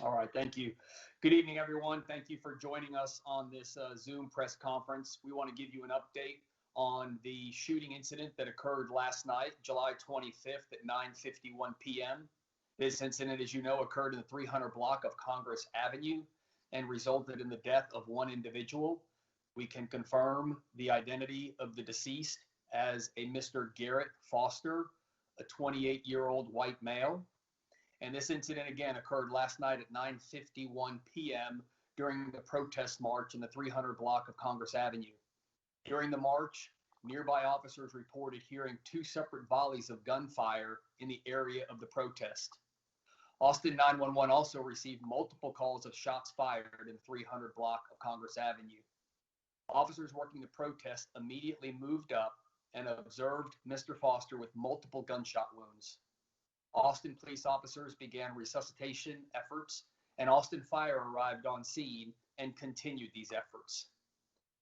All right, thank you. Good evening, everyone. Thank you for joining us on this Zoom press conference. We want to give you an update on the shooting incident that occurred last night, July 25th at 9:51 p.m. This incident, as you know, occurred in the 300 block of Congress Avenue and resulted in the death of one individual. We can confirm the identity of the deceased as a Mr. Garrett Foster, a 28-year-old white male. And this incident, again, occurred last night at 9:51 p.m. during the protest march in the 300 block of Congress Avenue. During the march, nearby officers reported hearing two separate volleys of gunfire in the area of the protest. Austin 911 also received multiple calls of shots fired in the 300 block of Congress Avenue. Officers working the protest immediately moved up and observed Mr. Foster with multiple gunshot wounds. Austin police officers began resuscitation efforts, and Austin Fire arrived on scene and continued these efforts.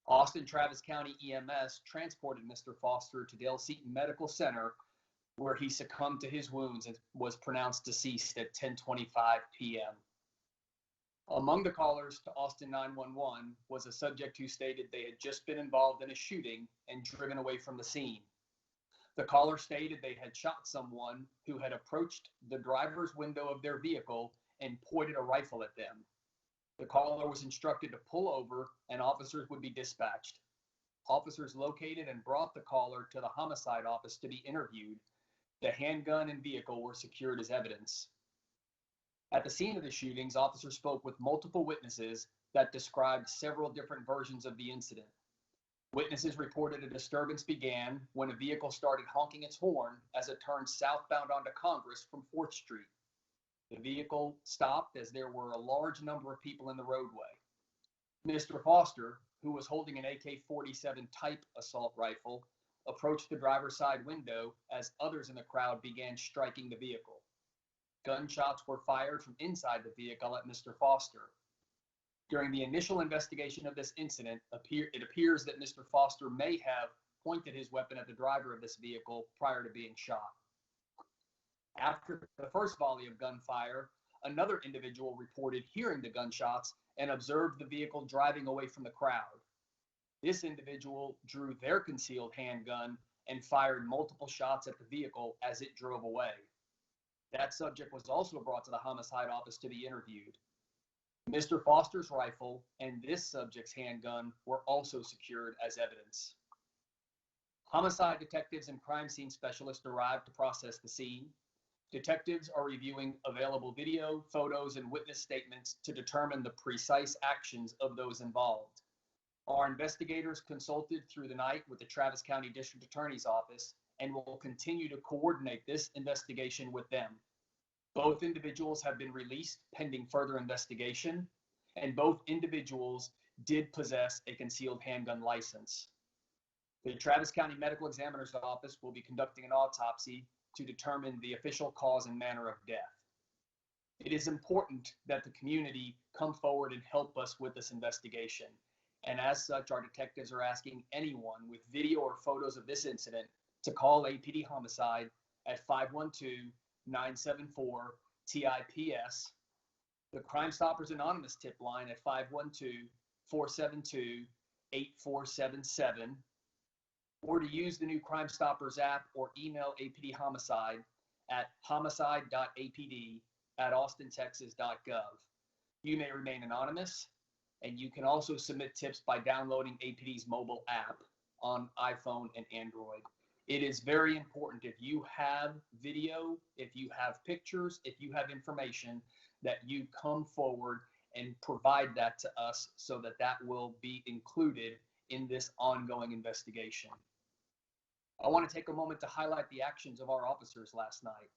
Austin Travis County EMS transported Mr. Foster to Dale Seaton Medical Center, where he succumbed to his wounds and was pronounced deceased at 10:25 p.m. Among the callers to Austin 911 was a subject who stated they had just been involved in a shooting and driven away from the scene. The caller stated they had shot someone who had approached the driver's window of their vehicle and pointed a rifle at them. The caller was instructed to pull over and officers would be dispatched. Officers located and brought the caller to the homicide office to be interviewed. The handgun and vehicle were secured as evidence. At the scene of the shootings, officers spoke with multiple witnesses that described several different versions of the incident. Witnesses reported a disturbance began when a vehicle started honking its horn as it turned southbound onto Congress from 4th Street. The vehicle stopped as there were a large number of people in the roadway. Mr. Foster, who was holding an AK-47 type assault rifle, approached the driver's side window as others in the crowd began striking the vehicle. Gunshots were fired from inside the vehicle at Mr. Foster. During the initial investigation of this incident, it appears that Mr. Foster may have pointed his weapon at the driver of this vehicle prior to being shot. After the first volley of gunfire, another individual reported hearing the gunshots and observed the vehicle driving away from the crowd. This individual drew their concealed handgun and fired multiple shots at the vehicle as it drove away. That subject was also brought to the homicide office to be interviewed. Mr. Foster's rifle and this subject's handgun were also secured as evidence. Homicide detectives and crime scene specialists arrived to process the scene. Detectives are reviewing available video, photos, and witness statements to determine the precise actions of those involved. Our investigators consulted through the night with the Travis County District Attorney's Office and will continue to coordinate this investigation with them. Both individuals have been released pending further investigation, and both individuals did possess a concealed handgun license. The Travis County Medical Examiner's Office will be conducting an autopsy to determine the official cause and manner of death. It is important that the community come forward and help us with this investigation, and as such, our detectives are asking anyone with video or photos of this incident to call APD Homicide at 512-974-TIPS, the Crime Stoppers Anonymous tip line at 512-472-8477, or to use the new Crime Stoppers app or email APD Homicide at homicide.apd@austintexas.gov. You may remain anonymous, and you can also submit tips by downloading APD's mobile app on iPhone and Android. It is very important, if you have video, if you have pictures, if you have information, that you come forward and provide that to us so that that will be included in this ongoing investigation. I want to take a moment to highlight the actions of our officers last night.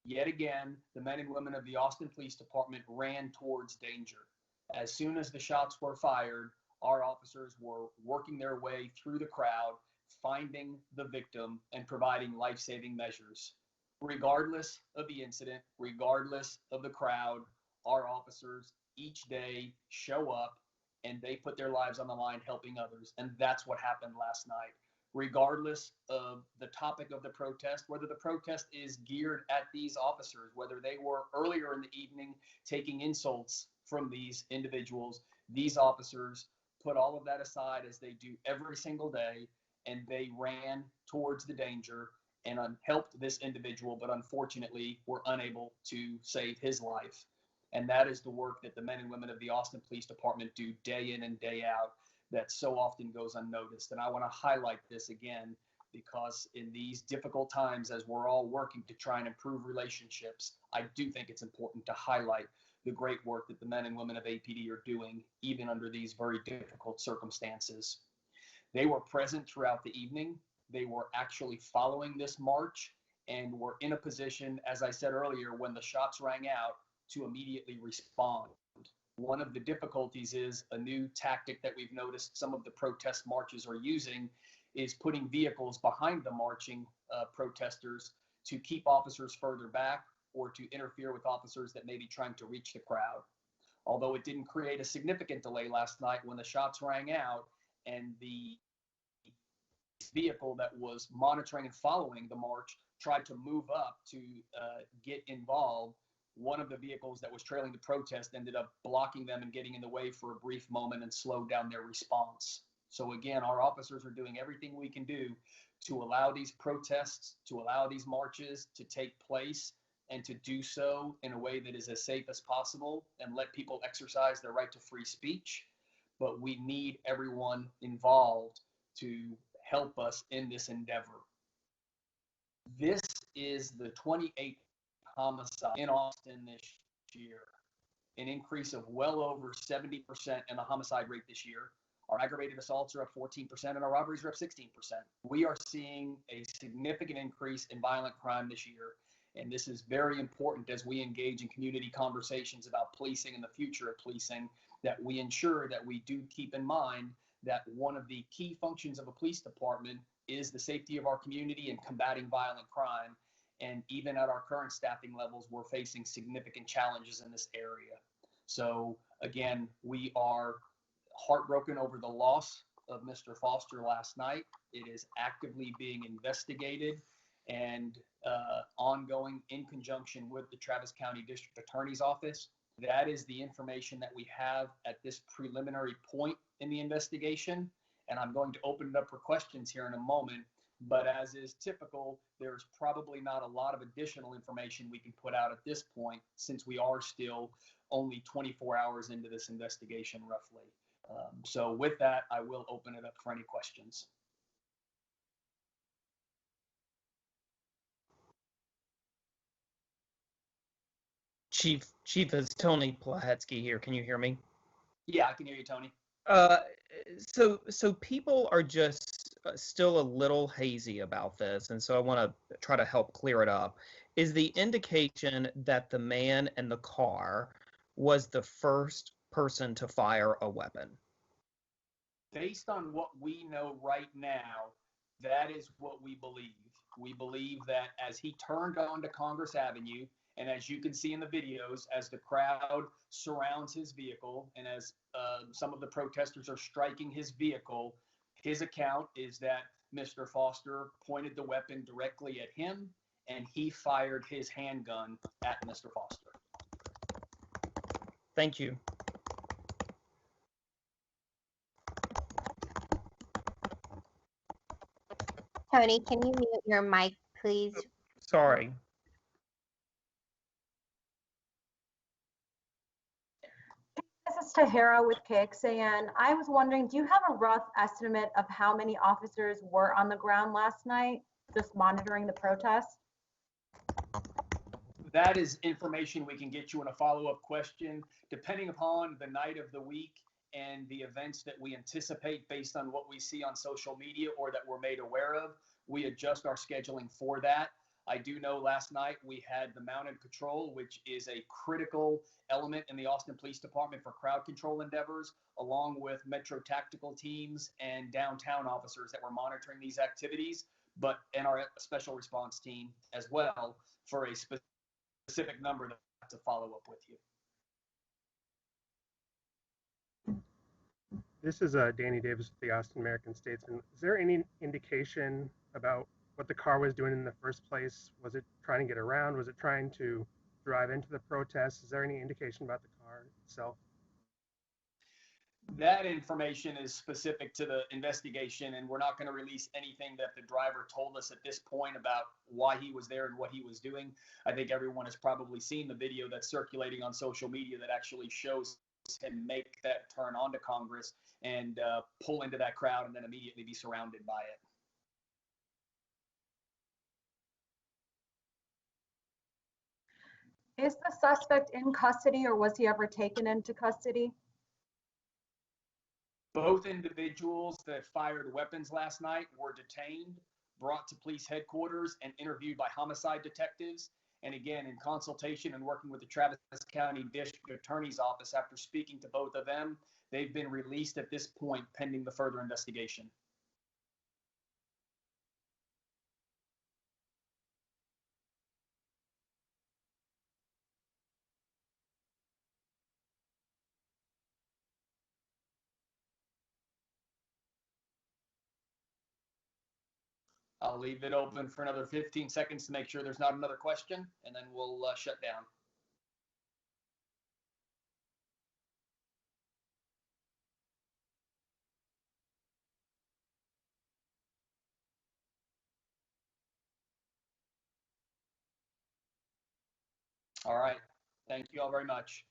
Yet again, the men and women of the Austin Police Department ran towards danger. As soon as the shots were fired, our officers were working their way through the crowd, finding the victim and providing life-saving measures. Regardless of the incident, regardless of the crowd, our officers each day show up and they put their lives on the line helping others. And that's what happened last night. regardless of the topic of the protest, whether the protest is geared at these officers, whether they were earlier in the evening taking insults from these individuals. These officers put all of that aside, as they do every single day, and they ran towards the danger and helped this individual, but unfortunately were unable to save his life. And that is the work that the men and women of the Austin Police Department do day in and day out, that so often goes unnoticed. And I want to highlight this again, because in these difficult times, as we're all working to try and improve relationships, I do think it's important to highlight the great work that the men and women of APD are doing, even under these very difficult circumstances. They were present throughout the evening. They were actually following this march and were in a position, as I said earlier, when the shots rang out, to immediately respond. One of the difficulties is a new tactic that we've noticed some of the protest marches are using is putting vehicles behind the marching protesters to keep officers further back or to interfere with officers that may be trying to reach the crowd. Although it didn't create a significant delay last night when the shots rang out and the vehicle that was monitoring and following the march tried to move up to get involved, one of the vehicles that was trailing the protest ended up blocking them and getting in the way for a brief moment and slowed down their response. So again, our officers are doing everything we can do to allow these protests, to allow these marches to take place, and to do so in a way that is as safe as possible and let people exercise their right to free speech. But we need everyone involved to help us in this endeavor. This is the 28th homicide in Austin this year, an increase of well over 70% in the homicide rate this year. Our aggravated assaults are up 14% and our robberies are up 16%. We are seeing a significant increase in violent crime this year. And this is very important as we engage in community conversations about policing and the future of policing, that we ensure that we do keep in mind that one of the key functions of a police department is the safety of our community and combating violent crime. And even at our current staffing levels, we're facing significant challenges in this area. So again, we are heartbroken over the loss of Mr. Foster last night. It is actively being investigated and ongoing in conjunction with the Travis County District Attorney's Office. That is the information that we have at this preliminary point in the investigation. And I'm going to open it up for questions here in a moment. But as is typical, there's probably not a lot of additional information we can put out at this point, since we are still only 24 hours into this investigation, roughly. So with that, I will open it up for any questions. Chief, it's Tony Plahetsky here. Can you hear me? Yeah, I can hear you, Tony. So people are just still a little hazy about this, and so I want to try to help clear it up. Is the indication that the man in the car was the first person to fire a weapon? Based on what we know right now, that is what we believe. We believe that as he turned onto Congress Avenue, and as you can see in the videos, as the crowd surrounds his vehicle and as some of the protesters are striking his vehicle, his account is that Mr. Foster pointed the weapon directly at him and he fired his handgun at Mr. Foster. Thank you. Tony, can you mute your mic, please? Sorry. This is Tahara with KXAN. I was wondering, do you have a rough estimate of how many officers were on the ground last night, just monitoring the protest? That is information we can get you in a follow-up question, depending upon the night of the week and the events that we anticipate based on what we see on social media or that we're made aware of. We adjust our scheduling for that. I do know last night we had the mounted patrol, which is a critical element in the Austin Police Department for crowd control endeavors, along with Metro tactical teams and downtown officers that were monitoring these activities, and our special response team as well for a specific number to follow up with you. This is Danny Davis with the Austin American Statesman. Is there any indication about what the car was doing in the first place? Was it trying to get around? Was it trying to drive into the protests? Is there any indication about the car itself? That information is specific to the investigation, and we're not going to release anything that the driver told us at this point about why he was there and what he was doing. I think everyone has probably seen the video that's circulating on social media that actually shows him make that turn onto Congress and pull into that crowd and then immediately be surrounded by it. Is the suspect in custody or was he ever taken into custody? Both individuals that fired weapons last night were detained, brought to police headquarters, and interviewed by homicide detectives. And again, in consultation and working with the Travis County District Attorney's Office, after speaking to both of them, they've been released at this point pending the further investigation. I'll leave it open for another 15 seconds to make sure there's not another question, and then we'll shut down. All right. Thank you all very much.